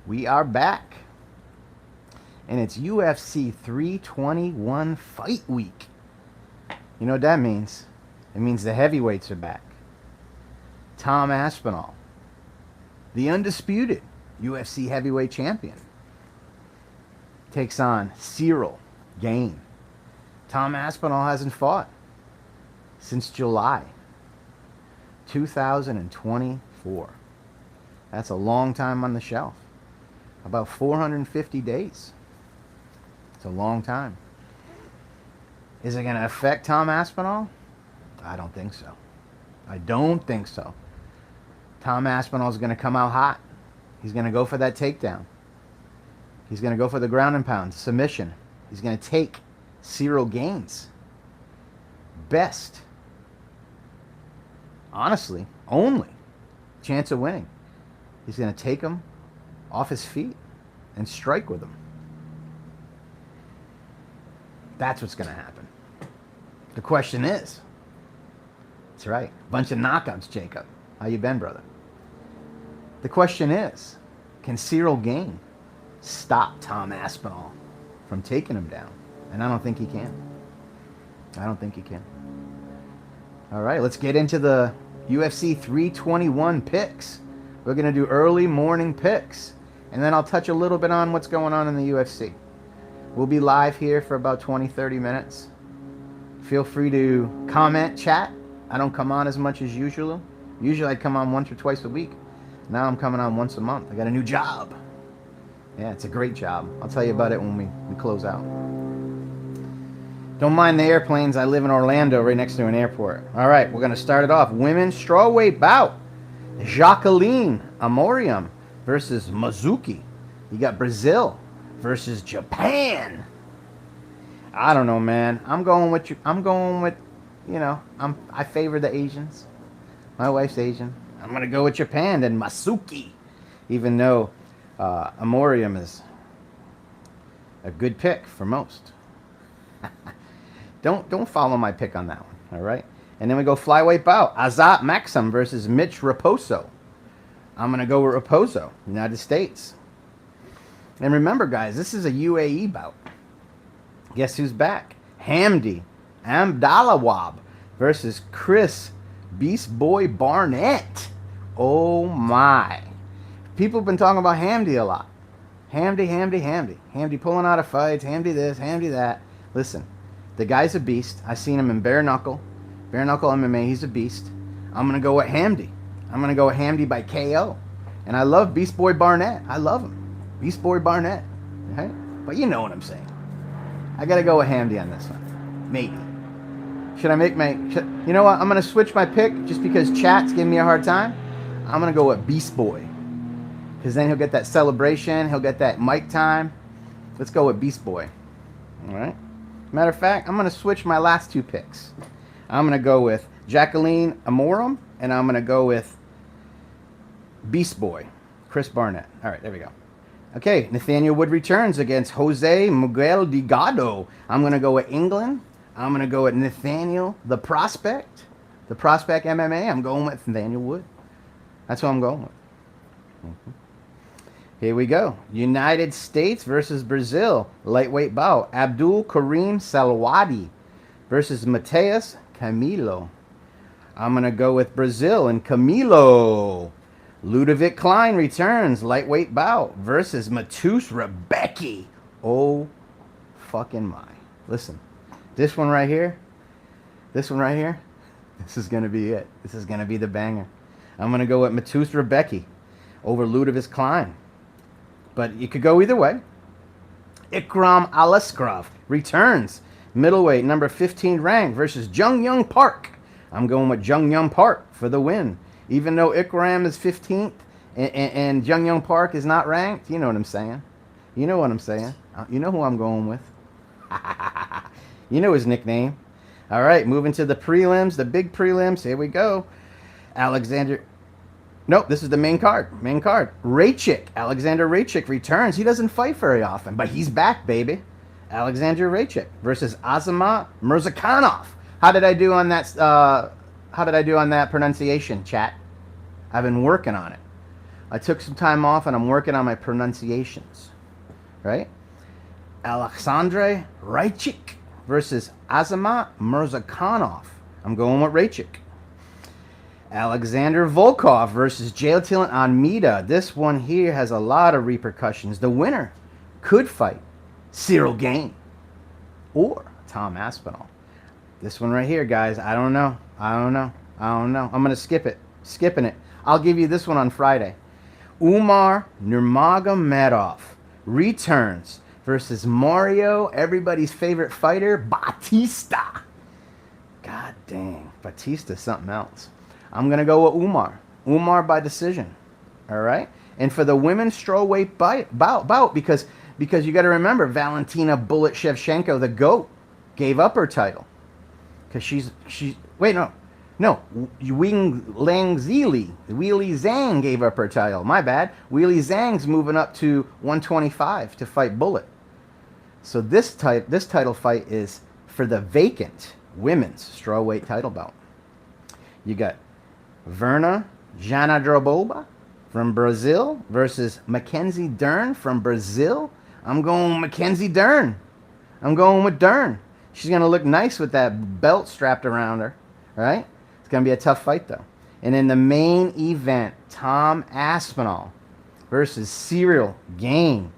We are back. And it's UFC 321 Fight Week. You know what that means? It means the heavyweights are back. Tom Aspinall, the undisputed UFC heavyweight champion, takes on Cyril Gane. Tom Aspinall hasn't fought since July 2024. That's a long time on the shelf. About 450 days. It's a long time. Is it going to affect Tom Aspinall? I don't think so. I don't think so. Tom Aspinall is going to come out hot. He's going to go for that takedown. He's going to go for the ground and pound submission. He's going to take Cyril Gane's best, honestly, only chance of winning. He's going to take him off his feet and strike with him. That's what's going to happen. The question is, that's right, bunch of knockouts, Jacob. How you been, brother? The question is, can Cyril Gane stop Tom Aspinall from taking him down? And I don't think he can. I don't think he can. All right, let's get into the UFC 321 picks. We're going to do early morning picks. And then I'll touch a little bit on what's going on in the UFC. We'll be live here for about 20, 30 minutes. Feel free to comment, chat. I don't come on as much as usual. Usually I come on once or twice a week. Now I'm coming on once a month. I got a new job. Yeah, it's a great job. I'll tell you about it when we close out. Don't mind the airplanes. I live in Orlando, right next to an airport. All right, we're going to start it off. Women's strawweight bout. Jacqueline Amorium versus Mizuki. You got Brazil versus Japan. I don't know, man. I'm going with, I favor the Asians. My wife's Asian. I'm going to go with Japan and Masuki, even though Amorium is a good pick for most. Don't follow my pick on that one, all right? And then we go flyweight bout. Azat Maxim versus Mitch Raposo. I'm going to go with Raposo, United States. And remember, guys, this is a UAE bout. Guess who's back? Hamdi Amdalawab versus Chris Beast Boy Barnett. Oh, my. People have been talking about Hamdi a lot. Hamdi. Hamdi pulling out of fights. Hamdi this, Hamdi that. Listen, the guy's a beast. I seen him in Bare Knuckle MMA. He's a beast. I'm going to go with Hamdi. I'm going to go with Hamdi by KO. And I love Beast Boy Barnett. I love him. Beast Boy Barnett. Right? But you know what I'm saying. I got to go with Hamdi on this one. Maybe. Should I make you know what? I'm going to switch my pick just because chat's giving me a hard time. I'm going to go with Beast Boy. Because then he'll get that celebration. He'll get that mic time. Let's go with Beast Boy. All right? Matter of fact, I'm going to switch my last two picks. I'm going to go with Jacqueline Amorum, and I'm going to go with Beast Boy, Chris Barnett. All right, there we go. Okay, Nathaniel Wood returns against Jose Miguel Delgado. I'm going to go with England. I'm going to go with Nathaniel, the Prospect MMA. I'm going with Nathaniel Wood. That's who I'm going with. Mm-hmm. Here we go. United States versus Brazil. Lightweight bout. Abdul Karim Salwadi versus Mateus Camilo. I'm going to go with Brazil and Camilo. Ludovic Klein returns. Lightweight bout versus Matus Rebecki. Oh, fucking my. Listen, this one right here, this is going to be it. This is going to be the banger. I'm going to go with Matus Rebecki over Ludovic Klein. But you could go either way. Ikram Aliskerov returns. Middleweight, number 15 ranked versus Jung Young Park. I'm going with Jung Young Park for the win. Even though Ikram is 15th and Jung Young Park is not ranked, you know what I'm saying. You know what I'm saying. You know who I'm going with. You know his nickname. All right, moving to the prelims, the big prelims. Here we go. Nope, this is the main card. Alexander Raychik returns. He doesn't fight very often, but he's back, baby. Alexander Raychik versus Azamat Mirzakhanov. How did I do on that pronunciation, chat? I've been working on it. I took some time off and I'm working on my pronunciations. Right? Alexandre Raichik versus Azamat Mirzakhanov. I'm going with Raichik. Alexander Volkov versus Jailtil Almeida. This one here has a lot of repercussions. The winner could fight Cyril Gane or Tom Aspinall. This one right here, guys, I don't know. I'm going to skip it. Skipping it. I'll give you this one on Friday. Umar Nurmagomedov returns versus Mario, everybody's favorite fighter, Batista. God dang, Batista's something else. I'm going to go with Umar. Umar by decision. All right? And for the women's strawweight bout, because you got to remember, Valentina Bullet Shevchenko, the GOAT, gave up her title. Because she's wait, no, Wing Lang Zili, Weili Zhang gave up her title. My bad. Weili Zhang's moving up to 125 to fight Bullet. So this title fight is for the vacant women's strawweight title bout. You got Verna Janadiroba from Brazil versus Mackenzie Dern from Brazil. I'm going with Mackenzie Dern. I'm going with Dern. She's going to look nice with that belt strapped around her, right? It's going to be a tough fight, though. And in the main event, Tom Aspinall versus Cyril Gane.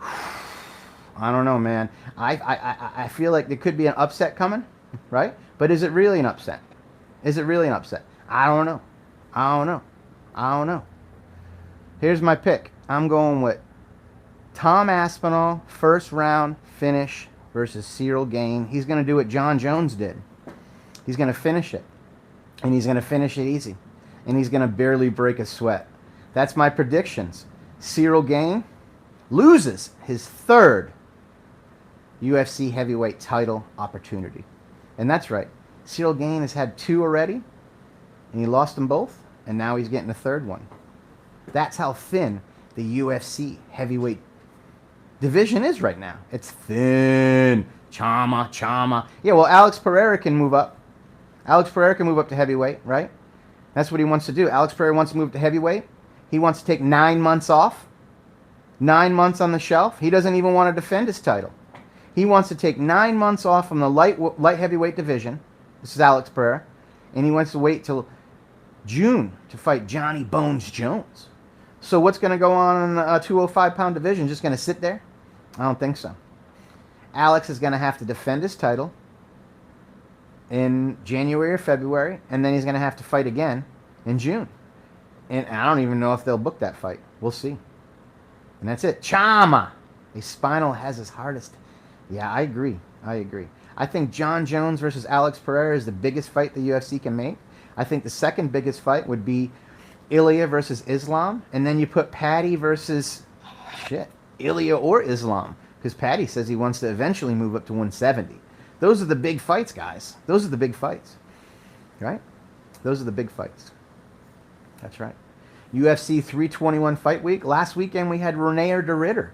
I don't know, man. I feel like there could be an upset coming, right? But is it really an upset? Is it really an upset? I don't know. Here's my pick. I'm going with Tom Aspinall, first round finish versus Cyril Gane. He's going to do what John Jones did. He's going to finish it. And he's going to finish it easy. And he's going to barely break a sweat. That's my predictions. Cyril Gane loses his third UFC heavyweight title opportunity. And that's right. Cyril Gane has had 2 already. And he lost them both. And now he's getting a third one. That's how thin the UFC heavyweight division is right now. It's thin. Chama. Yeah, well, Alex Pereira can move up. Alex Pereira can move up to heavyweight, right? That's what he wants to do. Alex Pereira wants to move to heavyweight. He wants to take 9 months off. 9 months on the shelf. He doesn't even want to defend his title. He wants to take 9 months off from the light heavyweight division. This is Alex Pereira. And he wants to wait till June to fight Johnny Bones Jones. So what's going to go on in the 205-pound division? Just going to sit there? I don't think so. Alex is going to have to defend his title in January or February, and then he's going to have to fight again in June. And I don't even know if they'll book that fight. We'll see. And that's it. Chama! A spinal has his hardest. Yeah, I agree. I think John Jones versus Alex Pereira is the biggest fight the UFC can make. I think the second biggest fight would be Ilya versus Islam. And then you put Paddy versus, Ilya or Islam. Because Paddy says he wants to eventually move up to 170. Those are the big fights, guys. Those are the big fights. Right? Those are the big fights. That's right. UFC 321 fight week. Last weekend we had René de Ridder.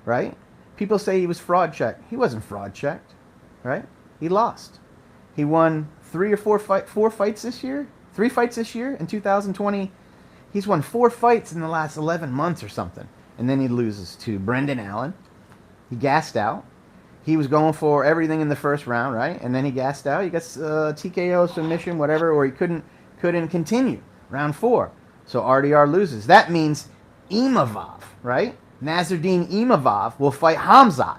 Right? People say he was fraud checked. He wasn't fraud checked. Right? He lost. He won 4 fights this year. 3 fights this year in 2020. He's won 4 fights in the last 11 months or something. And then he loses to Brendan Allen. He gassed out. He was going for everything in the first round, right? And then he gassed out. He got TKO, submission, whatever, or he couldn't continue. Round 4. So RDR loses. That means Imavov, right? Nasruddin Imavov will fight Hamzat.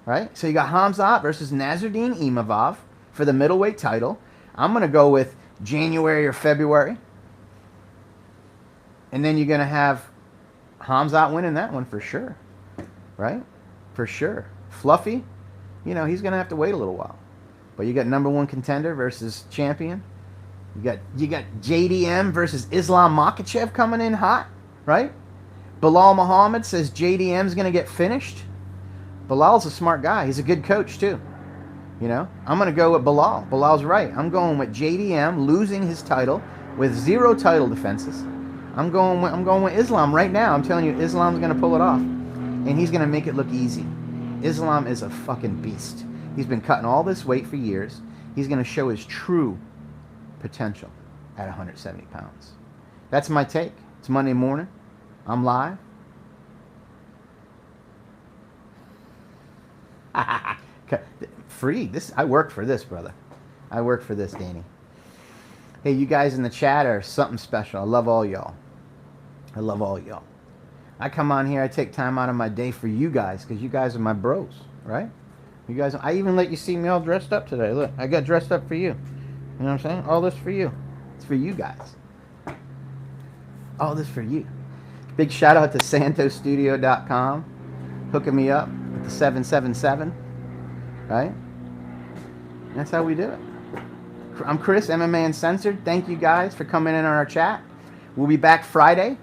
Right? So you got Hamzat versus Nasruddin Imavov for the middleweight title. I'm going to go with January or February. And then you're going to have Hamzat winning that one for sure. Right? For sure. Fluffy, he's going to have to wait a little while. But you got number 1 contender versus champion. You got JDM versus Islam Makhachev coming in hot, right? Bilal Muhammad says JDM's going to get finished. Bilal's a smart guy. He's a good coach too. I'm going to go with Bilal. Bilal's right. I'm going with JDM losing his title with 0 title defenses. I'm going with Islam right now. I'm telling you, Islam's going to pull it off. And he's going to make it look easy. Islam is a fucking beast. He's been cutting all this weight for years. He's going to show his true potential at 170 pounds. That's my take. It's Monday morning. I'm live. Free. I work for this, brother. I work for this, Danny. Hey, you guys in the chat are something special. I love all y'all. I love all y'all. I come on here. I take time out of my day for you guys because you guys are my bros, right? You guys. I even let you see me all dressed up today. Look, I got dressed up for you. You know what I'm saying? All this for you. It's for you guys. All this for you. Big shout out to santostudio.com. Hooking me up with the 777. Right? That's how we do it. I'm Chris, MMA Uncensored. Thank you guys for coming in on our chat. We'll be back Friday,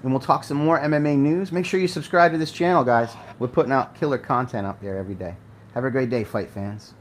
and we'll talk some more MMA news. Make sure you subscribe to this channel, guys. We're putting out killer content up there every day. Have a great day, fight fans.